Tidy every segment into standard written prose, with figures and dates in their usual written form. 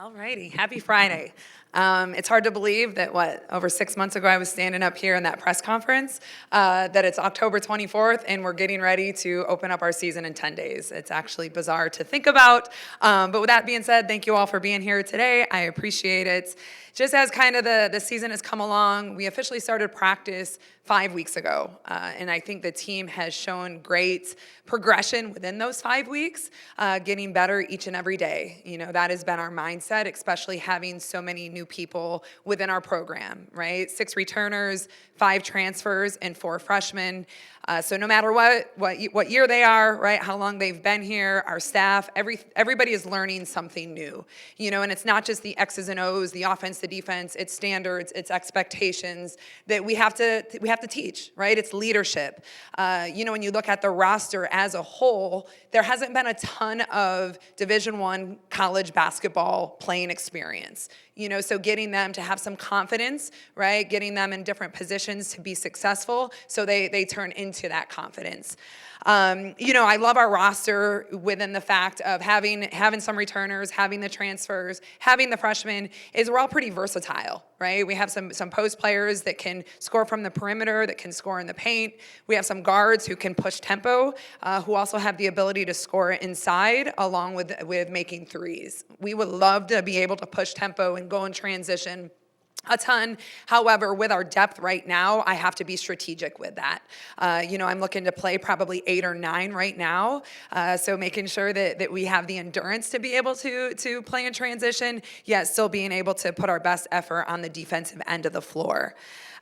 All righty, happy Friday. It's hard to believe that, over 6 months ago I was standing up here in that press conference, that it's October 24th and we're getting ready to open up our season in 10 days. It's actually bizarre to think about, but with that being said, thank you all for being here today. I appreciate it. Just as kind of the season has come along, we officially started practice 5 weeks ago, and I think the team has shown great progression within those 5 weeks, getting better each and every day. You know, that has been our mindset, especially having so many new people within our program, right? 6 returners, 5 transfers, and 4 freshmen. So no matter what year they are, right, how long they've been here, our staff, everybody is learning something new, you know, and it's not just the X's and O's, the offense, the defense, it's standards, it's expectations that we have to teach, right? It's leadership. You know, when you look at the roster as a whole, there hasn't been a ton of Division I college basketball playing experience. You know, so getting them to have some confidence, right? Getting them in different positions to be successful so they turn into that confidence. You know, I love our roster within the fact of having some returners, having the transfers, having the freshmen, is we're all pretty versatile, right? We have some post players that can score from the perimeter, that can score in the paint. We have some guards who can push tempo, who also have the ability to score inside along with making threes. We would love to be able to push tempo and go in transition a ton. However, with our depth right now, I have to be strategic with that. You know, I'm looking to play probably 8 or 9 right now. So making sure that we have the endurance to be able to play in transition, yet still being able to put our best effort on the defensive end of the floor.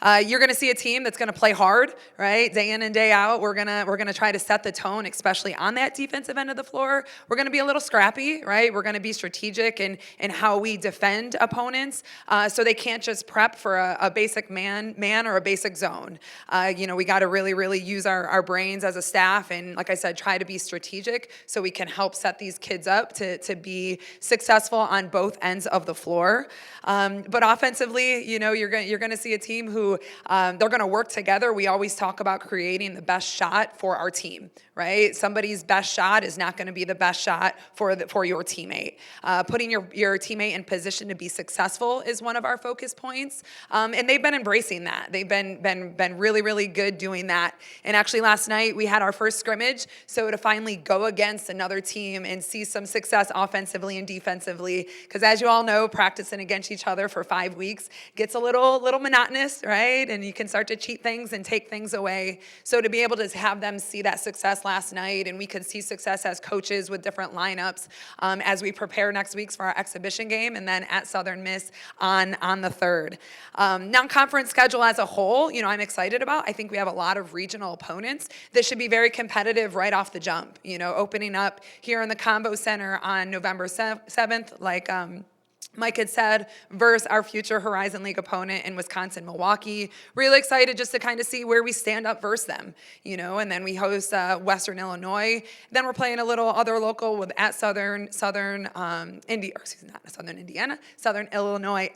You're going to see a team that's going to play hard, right? Day in and day out. We're going to try to set the tone, especially on that defensive end of the floor. We're going to be a little scrappy, right? We're going to be strategic in how we defend opponents, so they can't just prep for a basic man or a basic zone. You know, we got to really use our brains as a staff, and like I said, try to be strategic so we can help set these kids up to be successful on both ends of the floor. But offensively, you know, you're going to see a team who they're going to work together. We always talk about creating the best shot for our team, right? Somebody's best shot is not going to be the best shot for your teammate. Putting your teammate in position to be successful is one of our focus points, and they've been embracing that. They've been really good doing that. And actually, last night we had our first scrimmage, so to finally go against another team and see some success offensively and defensively, because as you all know, practicing against each other for 5 weeks gets a little monotonous, right? And you can start to cheat things and take things away. So to be able to have them see that success last night, and we could see success as coaches with different lineups as we prepare next week for our exhibition game, and then at Southern Miss on the 3rd. Non-conference schedule as a whole, you know, I'm excited about. I think we have a lot of regional opponents that should be very competitive right off the jump. You know, opening up here in the Convo Center on November 7th, like Mike had said, versus our future Horizon League opponent in Wisconsin, Milwaukee. Really excited just to kind of see where we stand up versus them, you know, and then we host Western Illinois. Then we're playing a little other local with at Southern Illinois,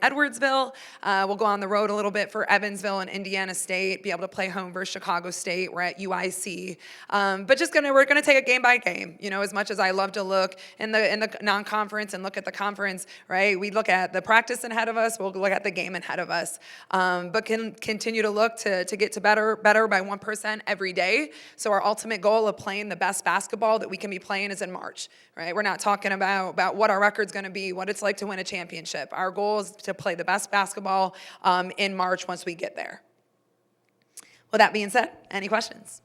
Edwardsville. We'll go on the road a little bit for Evansville and Indiana State, be able to play home versus Chicago State. We're at UIC. But we're gonna take it game by game, you know, as much as I love to look in the non-conference and look at the conference, right? We look at the practice ahead of us, we'll look at the game ahead of us, but can continue to look to get to better by 1% every day. So our ultimate goal of playing the best basketball that we can be playing is in March, right? We're not talking about what our record's going to be, what it's like to win a championship. Our goal is to play the best basketball in March once we get there. With that being said, any questions?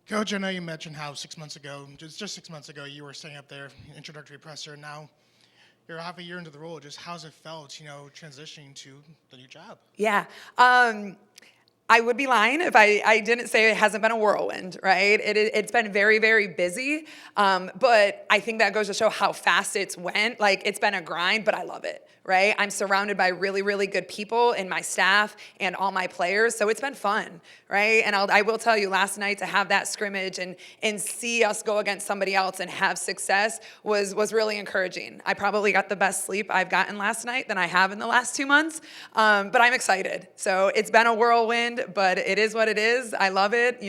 Coach, I know you mentioned how 6 months ago, just 6 months ago, you were standing up there, introductory presser, and now you're half a year into the role. Just how's it felt, you know, transitioning to the new job? Yeah. I would be lying if I didn't say it hasn't been a whirlwind, right? It's been very busy, but I think that goes to show how fast it's went. Like, it's been a grind, but I love it, right? I'm surrounded by really good people in my staff and all my players, so it's been fun, right? And I will tell you, last night to have that scrimmage and see us go against somebody else and have success was really encouraging. I probably got the best sleep I've gotten last night than I have in the last 2 months, but I'm excited. So it's been a whirlwind. happened, but it is what it is. I love it.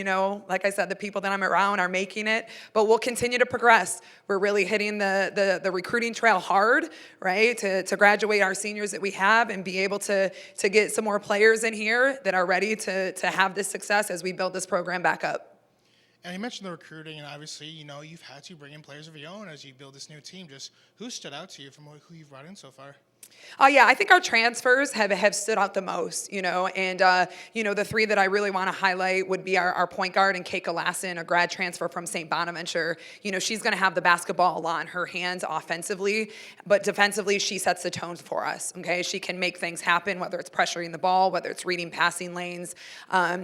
Like I said, the people that I'm around are making it, but we'll continue to progress. We're really hitting the recruiting trail hard, right, to graduate our seniors that we have and be able to get some more players in here that are ready to have this success as we build this program back up. And you mentioned the recruiting, and obviously, you've had to bring in players of your own as you build this new team. Just who stood out to you from who you've brought in so far? Yeah, I think our transfers have stood out the most, and, the three that I really want to highlight would be our point guard and Keika Lassen, a grad transfer from St. Bonaventure. She's going to have the basketball a lot in her hands offensively, but defensively, she sets the tone for us, okay? She can make things happen, whether it's pressuring the ball, whether it's reading passing lanes.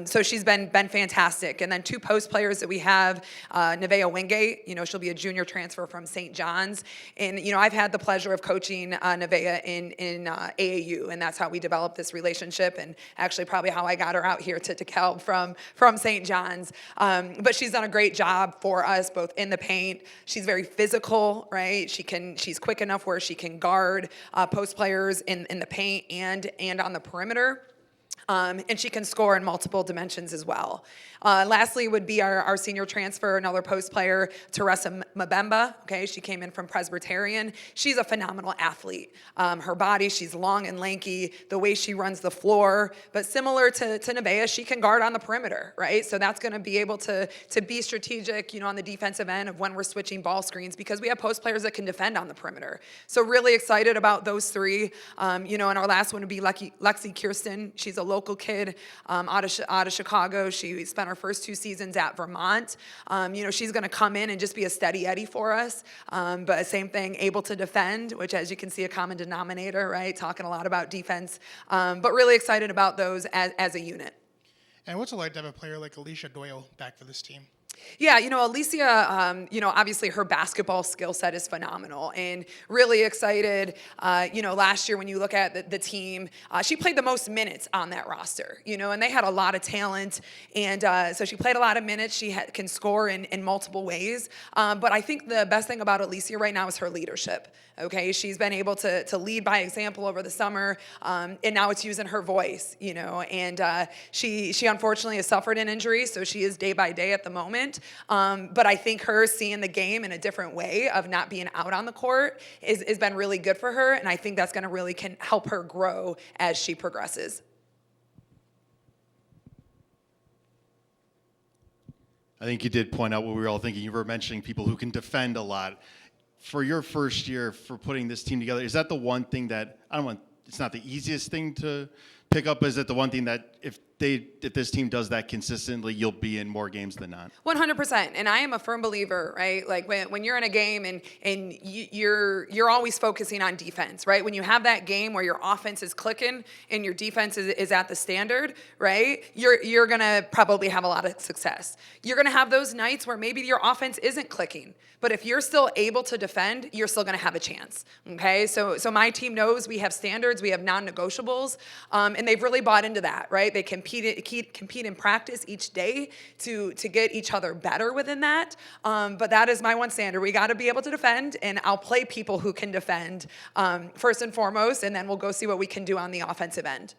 So she's been fantastic. And then two post players that we have, Nevaeh Wingate, she'll be a junior transfer from St. John's. And, I've had the pleasure of coaching Nevaeh in AAU, and that's how we developed this relationship, and actually probably how I got her out here to DeKalb from St. John's. But she's done a great job for us, both in the paint. She's very physical, right? She's quick enough where she can guard post players in the paint and on the perimeter. And she can score in multiple dimensions as well. Lastly would be our senior transfer, another post player, Teresa Mbemba. Okay, she came in from Presbyterian. She's a phenomenal athlete. Her body, she's long and lanky, the way she runs the floor. But similar to Nevaeh, she can guard on the perimeter, right? So that's going to be able to be strategic, on the defensive end of when we're switching ball screens, because we have post players that can defend on the perimeter. So really excited about those three. And our last one would be Lexi Kirsten. She's a local kid out of Chicago. She spent her first 2 seasons at Vermont. She's going to come in and just be a steady Eddie for us. But same thing, able to defend, which, as you can see, a common denominator, right? Talking a lot about defense. But really excited about those as a unit. And what's it like to have a player like Alicia Doyle back for this team? Yeah, Alicia, obviously her basketball skill set is phenomenal, and really excited. Last year when you look at the team, she played the most minutes on that roster, and they had a lot of talent, and so she played a lot of minutes. She can score in multiple ways, but I think the best thing about Alicia right now is her leadership. Okay, she's been able to lead by example over the summer, and now it's using her voice, and she unfortunately has suffered an injury, so she is day by day at the moment. But I think her seeing the game in a different way of not being out on the court has been really good for her, and I think that's going to really can help her grow as she progresses. I think you did point out what we were all thinking. You were mentioning people who can defend a lot. For your first year for putting this team together, is that the one thing that, it's not the easiest thing to pick up, but is it the one thing that if this team does that consistently, you'll be in more games than not? 100%. And I am a firm believer, right? Like when you're in a game and you're always focusing on defense, right? When you have that game where your offense is clicking and your defense is at the standard, right? You're going to probably have a lot of success. You're going to have those nights where maybe your offense isn't clicking, but if you're still able to defend, you're still going to have a chance, okay? So my team knows we have standards, we have non-negotiables, and they've really bought into that, right? They compete in practice each day to get each other better within that. But that is my one standard. We got to be able to defend, and I'll play people who can defend first and foremost, and then we'll go see what we can do on the offensive end.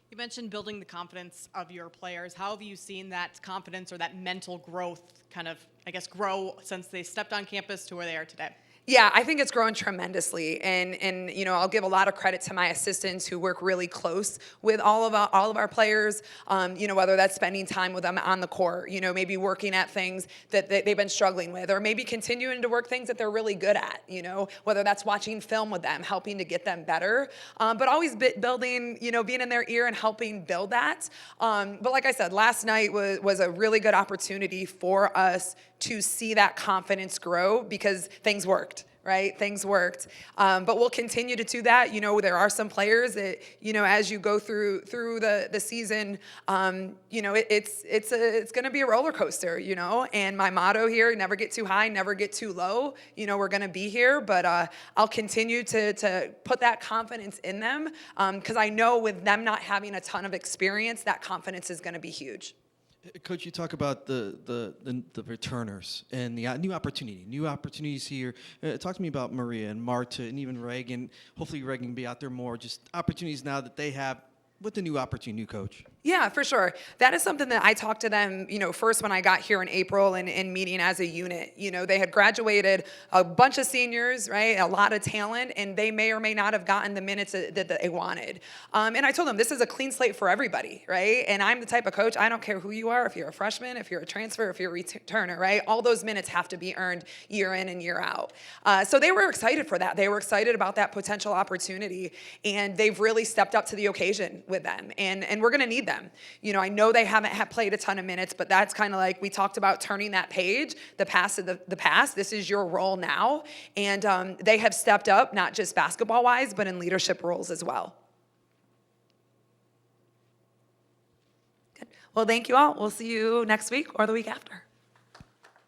You mentioned building the confidence of your players. How have you seen that confidence or that mental growth kind of, grow since they stepped on campus to where they are today? Yeah, I think it's grown tremendously, and I'll give a lot of credit to my assistants who work really close with all of our players. Whether that's spending time with them on the court, maybe working at things that they've been struggling with, or maybe continuing to work things that they're really good at. Whether that's watching film with them, helping to get them better, but always building, being in their ear and helping build that. But like I said, last night was a really good opportunity for us to see that confidence grow because things worked, right? Things worked. But we'll continue to do that. There are some players that, as you go through the season, it's going to be a roller coaster, and my motto here, never get too high, never get too low. We're going to be here, but I'll continue to put that confidence in them because I know with them not having a ton of experience, that confidence is going to be huge. Coach, you talk about the returners and the new opportunities here. Talk to me about Maria and Marta and even Reagan. Hopefully Reagan can be out there more. Just opportunities now that they have with the new opportunity, new coach. Yeah, for sure. That is something that I talked to them, first when I got here in April and meeting as a unit. They had graduated a bunch of seniors, right? A lot of talent, and they may or may not have gotten the minutes that they wanted. And I told them, this is a clean slate for everybody, right? And I'm the type of coach, I don't care who you are, if you're a freshman, if you're a transfer, if you're a returner, right? All those minutes have to be earned year in and year out. So they were excited for that. They were excited about that potential opportunity, and they've really stepped up to the occasion with them, and we're going to need them. I know they haven't played a ton of minutes, but that's kind of like we talked about turning that page, the past of the past. This is your role now, and they have stepped up, not just basketball-wise, but in leadership roles as well. Good. Well, thank you all. We'll see you next week or the week after.